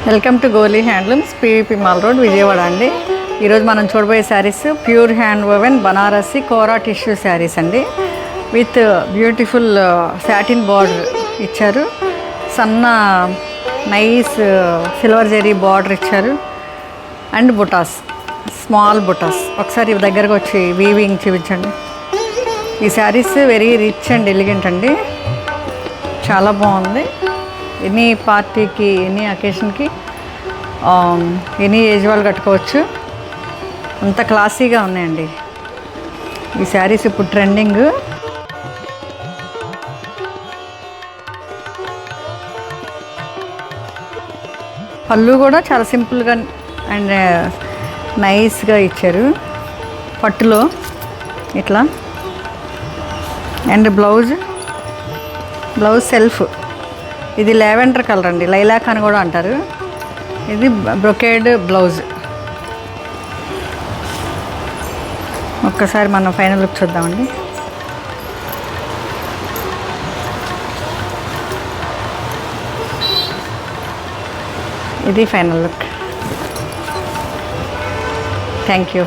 Welcome to Goli handlooms, PVP mall road, Vijayawada అండి. ఈరోజు మనం చూడబోయే saris pure hand woven Banarasi kora tissue saris అండి. విత్ బ్యూటిఫుల్ సాటిన్ బార్డర్ ఇచ్చారు. సన్న నైస్ సిల్వర్ జరీ బార్డర్ ఇచ్చారు. And butas, small butas. ఒకసారి దగ్గరకు వచ్చి వీవింగ్ చూపించండి. ఈ saris very rich and elegant అండి. చాలా బాగుంది. ఎనీ పార్టీకి, ఎనీ అకేషన్కి, ఎనీ ఏజ్ వాళ్ళు కట్టుకోవచ్చు. అంత క్లాసీగా ఉన్నాయండి ఈ శారీస్. ఇప్పుడు ట్రెండింగ్. పళ్ళు కూడా చాలా సింపుల్గా అండ్ నైస్గా ఇచ్చారు పట్టులో ఇట్లా. And blouse self. ఇది లావెండర్ కలర్ అండి, లైలాక్ అని కూడా అంటారు. ఇది బ్రొకేడ్ బ్లౌజ్. ఒక్కసారి మనం ఫైనల్ లుక్ చూద్దామండి. ఇది ఫైనల్ లుక్. Thank you.